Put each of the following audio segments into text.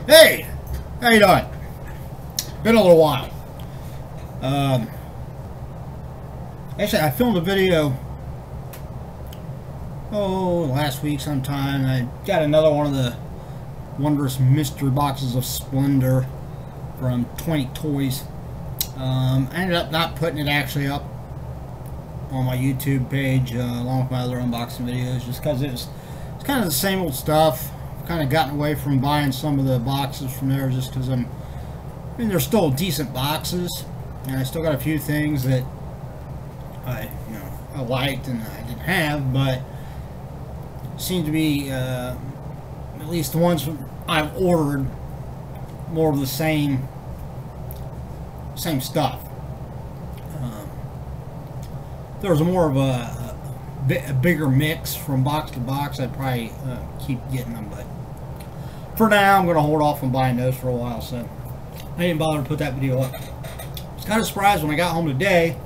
Hey, how you doing? Been a little while. Actually, I filmed a video last week sometime. I got another one of the wondrous mystery boxes of splendor from 20 Toys. I ended up not putting it actually up on my YouTube page along with my other unboxing videos, just because it's kind of the same old stuff. I've kind of gotten away from buying some of the boxes from there, just because I mean, they're still decent boxes, and I still got a few things that I liked and I didn't have, but seem to be at least the ones I've ordered more of the same stuff. If there was more of a bigger mix from box to box, I'd probably keep getting them, but for now I'm going to hold off on buying those for a while, so I didn't bother to put that video up. I was kind of surprised when I got home today.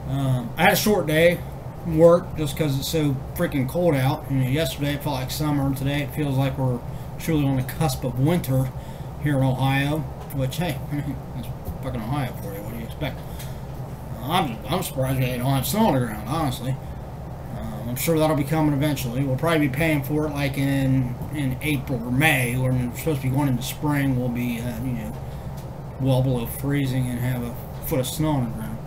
I had a short day from work just because it's so freaking cold out. Yesterday it felt like summer, and today it feels like we're truly on the cusp of winter here in Ohio, which, hey, that's fucking Ohio for you. What do you expect? I'm surprised we don't have snow on the ground, honestly. I'm sure that'll be coming eventually. We'll probably be paying for it like in April or May, when we're supposed to be going into spring. We'll be well below freezing and have a foot of snow on the ground.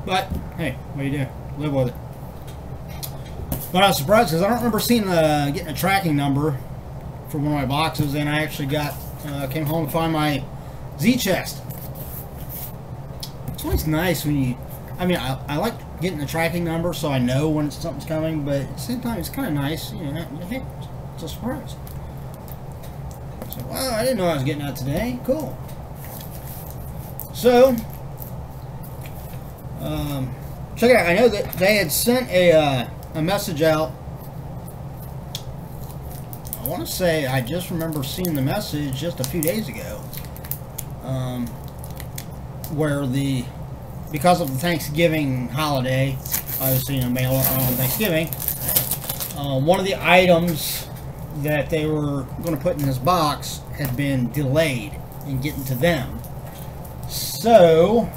But hey, what do you do? Live with it. But I was surprised because I don't remember seeing getting a tracking number for one of my boxes, and I actually came home to find my Zchest. It's always nice when you, I like getting the tracking number so I know when something's coming, but at the same time it's kind of nice, hey, it's a surprise. So, wow, I didn't know I was getting that today. Cool. So, check it out. I know that they had sent a message out. I want to say I just remember seeing the message just a few days ago, where because of the Thanksgiving holiday, obviously mail on Thanksgiving, one of the items that they were going to put in this box had been delayed in getting to them. So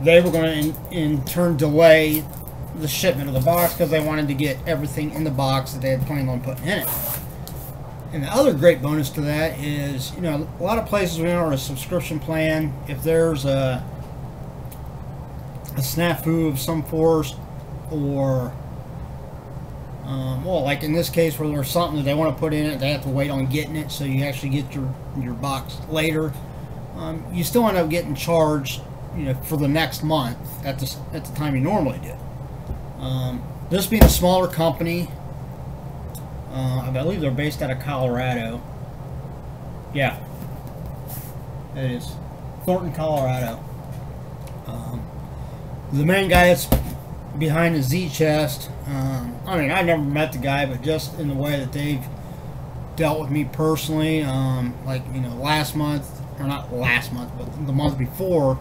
they were going to in turn delay the shipment of the box because they wanted to get everything in the box that they had planned on putting in it. And the other great bonus to that is, a lot of places we are on a subscription plan, if there's a snafu of some sort, or well, like in this case where there's something that they want to put in it, they have to wait on getting it, so you actually get your box later. You still end up getting charged, for the next month at the time you normally do. This being a smaller company, I believe they're based out of Colorado. Yeah, it is Thornton, Colorado. The main guy that's behind the Zchest, I've never met the guy, but just in the way that they've dealt with me personally, like, last month, or not last month, but the month before,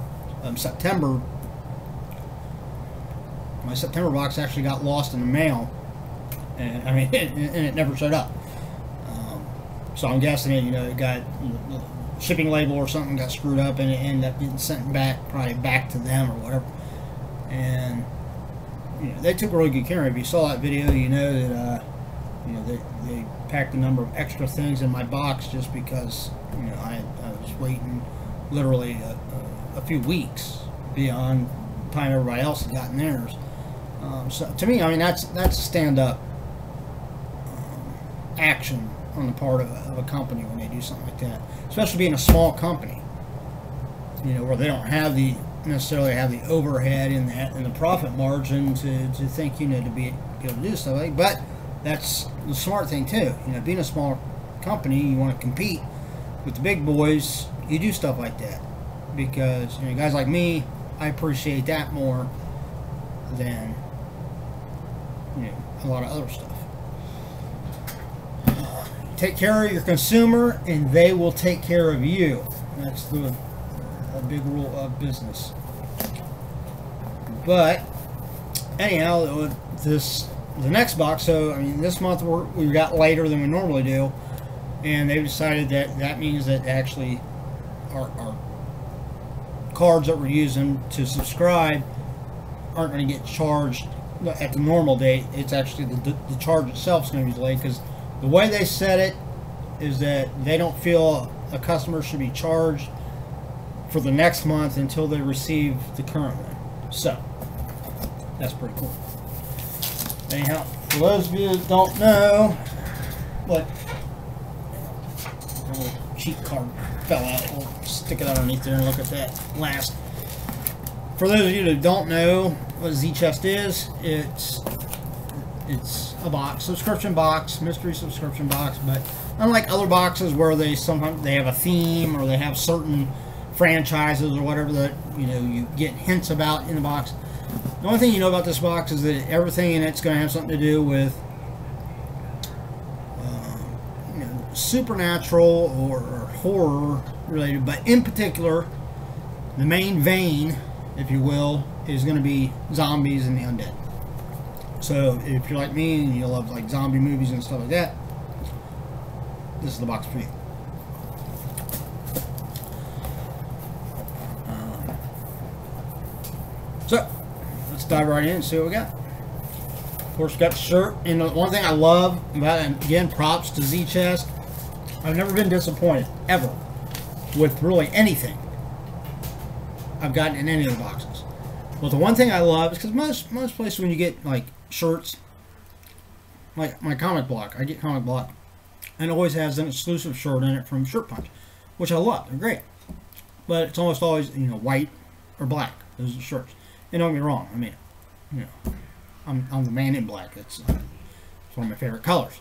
September, my September box actually got lost in the mail, and it never showed up. So I'm guessing it got the shipping label or something got screwed up, and it ended up getting sent back, probably back to them or whatever. And they took really good care of it. If you saw that video, you know that they packed a number of extra things in my box just because I was waiting literally a few weeks beyond the time everybody else had gotten theirs. So to me, that's a stand-up action on the part of a company when they do something like that, especially being a small company, where they don't have necessarily have the overhead and the profit margin to think to be able to do stuff like that. But that's the smart thing too. Being a small company, you want to compete with the big boys. You do stuff like that because guys like me, I appreciate that more than a lot of other stuff. Take care of your consumer, and they will take care of you. That's a big rule of business. But anyhow, the next box. So this month we got later than we normally do. and they've decided that that means that actually our cards that we're using to subscribe aren't going to get charged at the normal date. It's actually the charge itself is going to be delayed, because the way they set it is that they don't feel a customer should be charged for the next month until they receive the current one. So that's pretty cool. Anyhow, for those of you that don't know, but a little cheat card fell out. We'll stick it underneath there and look at that last. For those of you that don't know what Zchest is, it's a box, subscription box, mystery subscription box. But unlike other boxes where they sometimes they have a theme or they have certain franchises or whatever that you get hints about in the box, the only thing you know about this box is that everything in it's going to have something to do with supernatural or horror related, but in particular the main vein, if you will, is going to be zombies and the undead. So if you're like me and you love like zombie movies and stuff like that, this is the box for you. So let's dive right in and see what we got. Of course, we got the shirt, and the one thing I love about it, and again, props to Zchest, I've never been disappointed ever with really anything I've gotten in any of the boxes. Well, the one thing I love is because most places when you get like shirts, like my comic block, I get comic block, and it always has an exclusive shirt in it from Shirt Punch, which I love. They're great, but it's almost always white or black. Those are the shirts. And don't get me wrong, I mean, I'm the man in black. It's one of my favorite colors.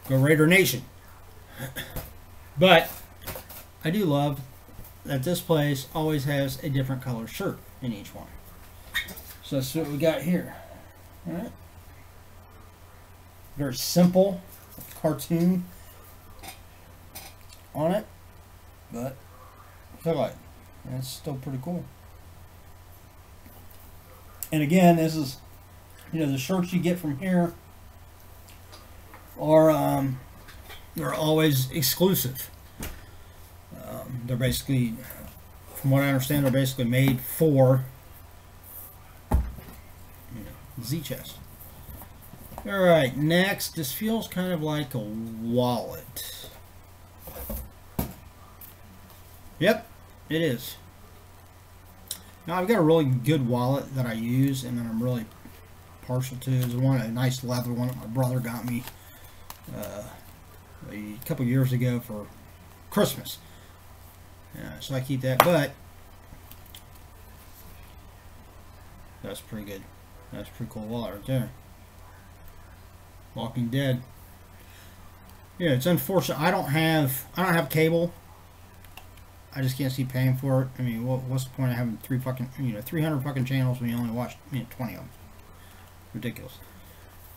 Go Raider Nation. But I do love that this place always has a different color shirt in each one. So that's what we got here. Alright. Very simple cartoon on it, but I feel like it's still pretty cool. And again, this is, the shirts you get from here are they're always exclusive. They're basically, from what I understand, they're basically made for Zchest. All right, next, this feels kind of like a wallet. Yep, it is. Now I've got a really good wallet that I use and that I'm really partial to. It's a nice leather one that my brother got me a couple years ago for Christmas. So I keep that, but that's pretty good. That's a pretty cool wallet right there. Walking Dead. Yeah, it's unfortunate. I don't have cable. I just can't see paying for it. I mean, what's the point of having 300 fucking channels when you only watch 20 of them? Ridiculous.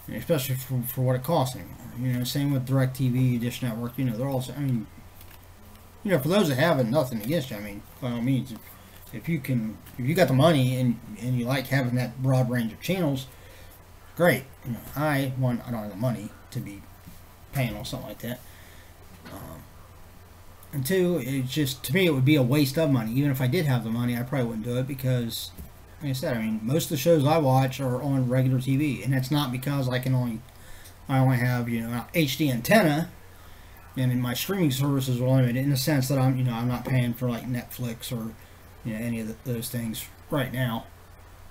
And especially for what it costs anymore. Same with DirecTV, Dish Network. They're all. I mean, for those that have it, nothing against you. I mean, by all means, if you got the money and you like having that broad range of channels, great. I don't have the money to be paying on something like that. And two, it's just, to me, it would be a waste of money. Even if I did have the money, I probably wouldn't do it because, like I said, I mean, most of the shows I watch are on regular TV, and that's not because I only have an HD antenna, and in my streaming services are limited in the sense that I'm not paying for like Netflix or any of those things right now.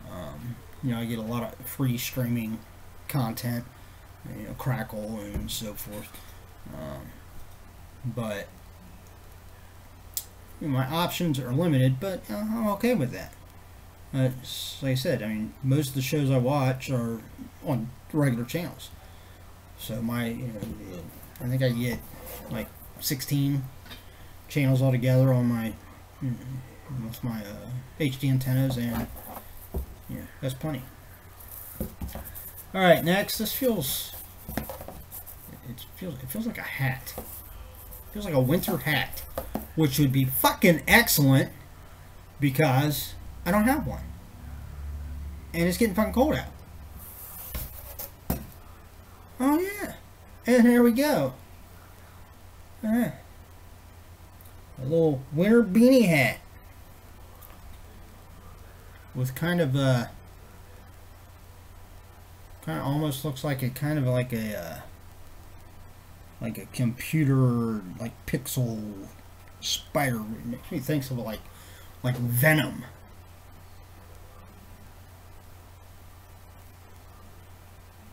I get a lot of free streaming content, Crackle and so forth, but my options are limited, but I'm okay with that. Like I said, I mean, most of the shows I watch are on regular channels. So I think I get like 16 channels altogether on my with my HD antennas, and that's plenty. All right, next, this feels like a hat. It feels like a winter hat, which would be fucking excellent because I don't have one. And it's getting fucking cold out. Oh yeah. And here we go. A little winter beanie hat with kind of almost looks like a kind of like a computer like pixel spider. It makes me think of like Venom.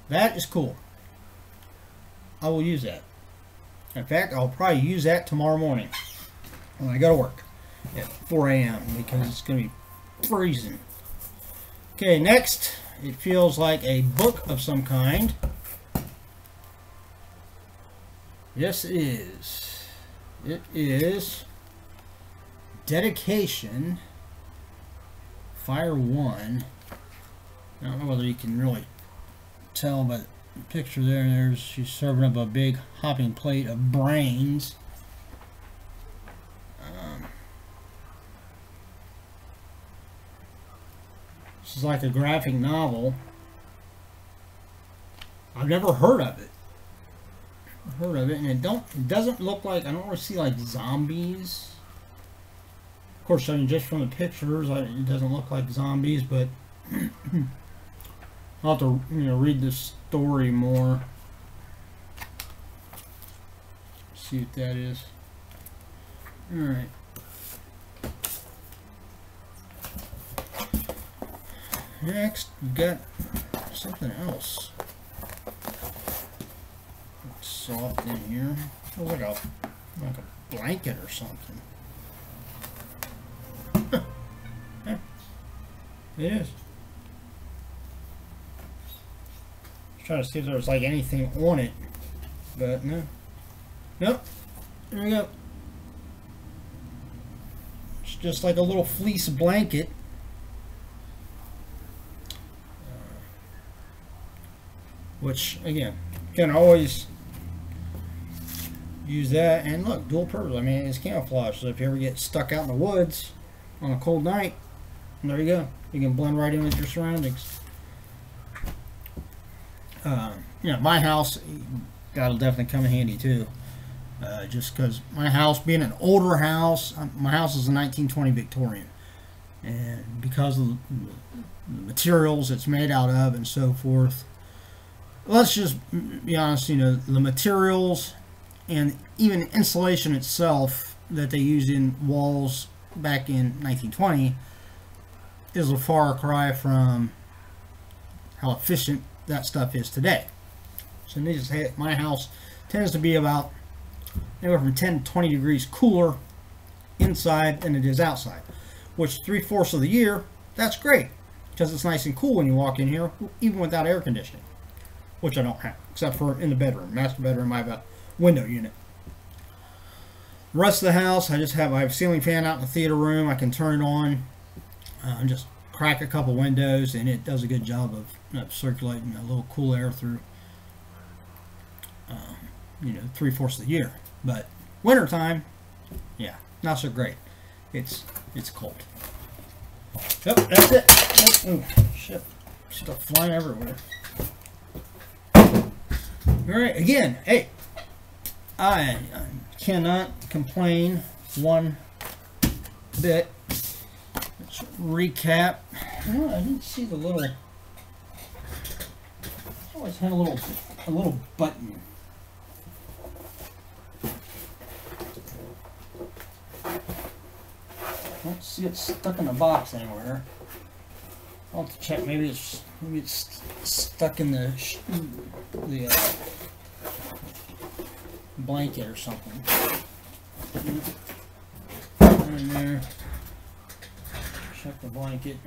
That is cool. I will use that. In fact, I'll probably use that tomorrow morning when I go to work at 4 a.m. because it's going to be freezing. Okay, next, it feels like a book of some kind. Yes, it is. It is Dedication Fire 1. I don't know whether you can really tell by the picture there. She's serving up a big hopping plate of brains. This is like a graphic novel. I've never heard of it. And it doesn't look like, I don't really see like zombies. Of course, I mean, just from the pictures, it doesn't look like zombies, but I'll have to, read the story more. See what that is. Alright. Next, we've got something else. It's soft in here. Feels like a blanket or something. Huh. Yeah, it is. Trying to see if there was like anything on it, but no. Nope. There we go. It's just like a little fleece blanket. Which again, you can always use that, and look, dual purpose. I mean, it's camouflage, so if you ever get stuck out in the woods on a cold night, there you go. You can blend right in with your surroundings. My house, that'll definitely come in handy too. Just because my house, being an older house, my house is a 1920 Victorian, and because of the materials it's made out of and so forth, let's just be honest, the materials and even insulation itself that they used in walls back in 1920 is a far cry from how efficient that stuff is today. So needless to say, my house tends to be about anywhere from 10 to 20 degrees cooler inside than it is outside, which 3/4 of the year, that's great because it's nice and cool when you walk in here, even without air conditioning, which I don't have, except for in the bedroom. Master bedroom, I have a window unit. The rest of the house, I have a ceiling fan out in the theater room. I can turn it on and just crack a couple windows, and it does a good job of circulating a little cool air through 3/4 of the year. But wintertime, yeah, not so great. It's cold. Yep, that's it. Oh, shit, stuff flying everywhere. Alright, again, hey, I cannot complain one bit. Let's recap. I didn't see the little, I always had a little button. I don't see it stuck in the box anywhere. I'll have to check. Maybe it's stuck in the blanket or something. In there. Check the blanket.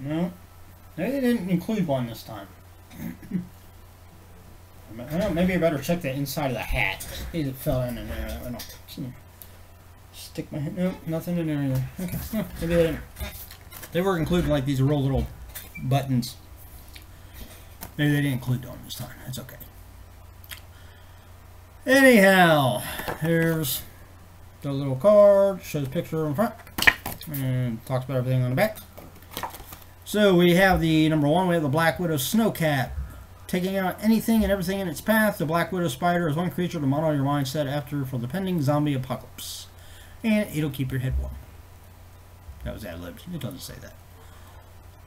No, they didn't include one this time. I don't know, maybe I better check the inside of the hat. It fell in there. I don't stick my head. No, nothing in there either. Okay, maybe they didn't. They were including like these real little buttons. Maybe they didn't include one this time. That's okay. Anyhow, here's the little card. Shows a picture in front and talks about everything on the back. So we have the number 1. We have the Black Widow Snowcat Taking out anything and everything in its path, the Black Widow Spider is one creature to model your mindset after for the pending zombie apocalypse. And it'll keep your head warm. That was ad-libbed. It doesn't say that.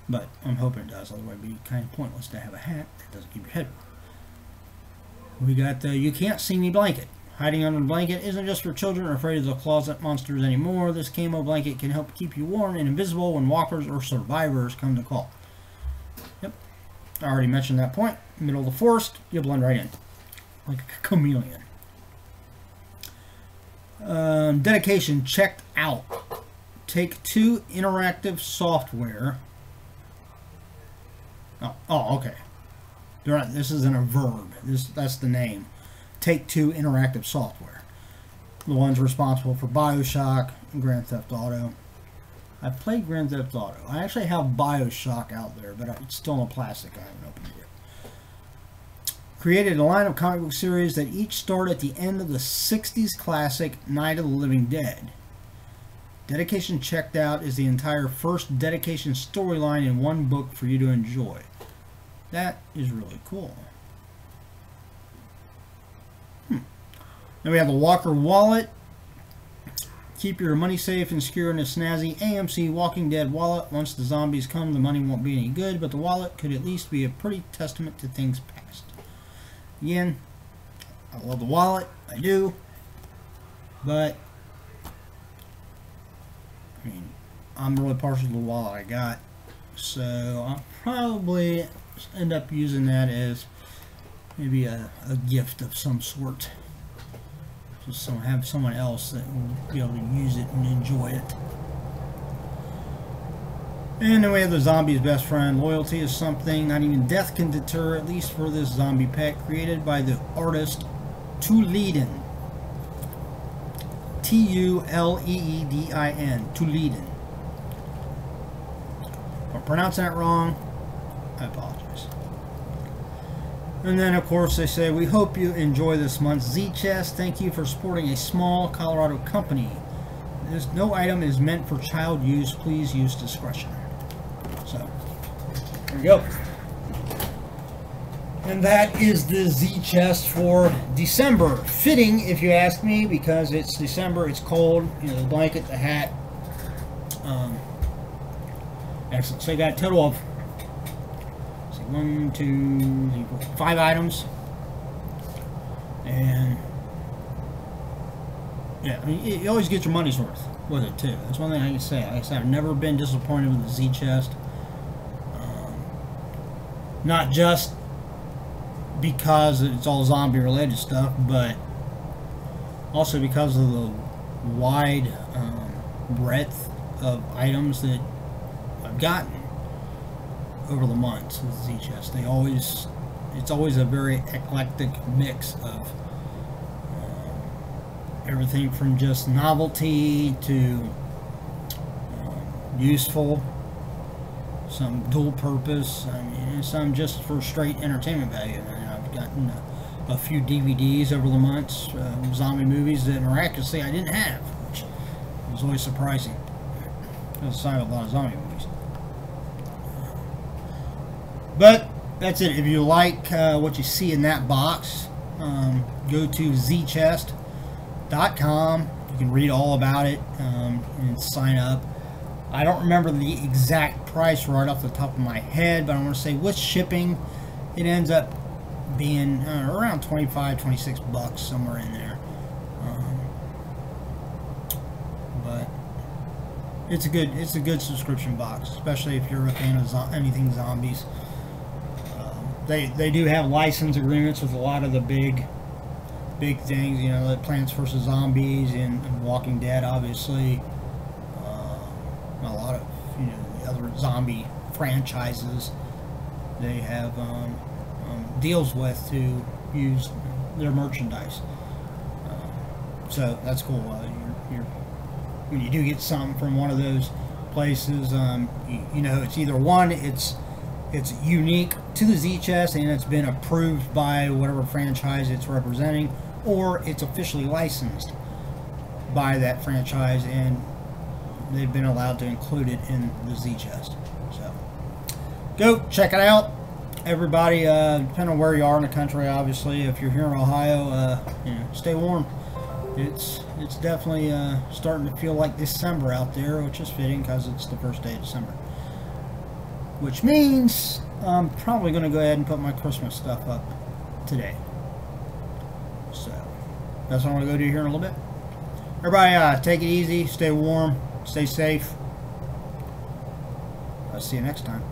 But I'm hoping it does, otherwise it would be kind of pointless to have a hat that doesn't keep your head warm. We got the You Can't See Me blanket. Hiding under the blanket isn't just for children or afraid of the closet monsters anymore. This camo blanket can help keep you warm and invisible when walkers or survivors come to call. Yep, I already mentioned that point. Middle of the forest, you blend right in. Like a chameleon. Dedication checked out. Take-Two interactive software. Oh, okay. This isn't a verb. That's the name. Take-Two interactive software. The ones responsible for BioShock and Grand Theft Auto. I've played Grand Theft Auto. I actually have BioShock out there, but it's still in plastic. I haven't opened it yet. Created a line of comic book series that each start at the end of the 60s classic Night of the Living Dead. Dedication checked out is the entire first Dedication storyline in one book for you to enjoy. That is really cool. Then we have the Walker Wallet. Keep your money safe and secure in a snazzy AMC Walking Dead wallet. Once the zombies come, the money won't be any good, but the wallet could at least be a pretty testament to things past. Again, I love the wallet. I do. But, I mean, I'm really partial to the wallet I got. So, I'll probably end up using that as maybe a gift of some sort. Just so have someone else that will be able to use it and enjoy it. And then we have the zombie's best friend. Loyalty is something not even death can deter, at least for this zombie pet, created by the artist Tuleedin. T-U-L-E-E-D-I-N. Tuleedin. If I'm pronouncing that wrong, I apologize. And then, of course, they say, we hope you enjoy this month's Zchest. Thank you for supporting a small Colorado company. No item is meant for child use. Please use discretion. So, there we go. And that is the Zchest for December. Fitting, if you ask me, because it's December, it's cold. You know, the blanket, the hat. Excellent. So you got a total of 1, 2, 3, 4, 5 items, and yeah, I mean, you always get your money's worth with it too. That's one thing I can say. Like I said, I've never been disappointed with the Zchest. Not just because it's all zombie related stuff, but also because of the wide breadth of items that I've gotten over the months with Zchest. It's always a very eclectic mix of everything from just novelty to useful, some dual purpose, I mean, and some just for straight entertainment value. I mean, I've gotten a few DVDs over the months, zombie movies that miraculously I didn't have, which was always surprising. That's a sign of a lot of zombie movies. But that's it. If you like what you see in that box, go to zchest.com. You can read all about it and sign up. I don't remember the exact price right off the top of my head, but I want to say with shipping, it ends up being around 25, 26 bucks, somewhere in there. But it's a good subscription box, especially if you're a fan of anything zombies. They do have license agreements with a lot of the big things, you know, like Plants vs. Zombies and Walking Dead, obviously. A lot of, you know, the other zombie franchises they have deals with to use their merchandise. So that's cool. When you do get something from one of those places, you know, it's either one, it's unique to the Zchest and it's been approved by whatever franchise it's representing, or it's officially licensed by that franchise and they've been allowed to include it in the Zchest. So go check it out. everybody, depending on where you are in the country, obviously, if you're here in Ohio, you know, stay warm. It's definitely starting to feel like December out there, which is fitting because it's the first day of December. Which means I'm probably going to go ahead and put my Christmas stuff up today. So that's what I'm going to go do here in a little bit. Everybody, take it easy, stay warm, stay safe. I'll see you next time.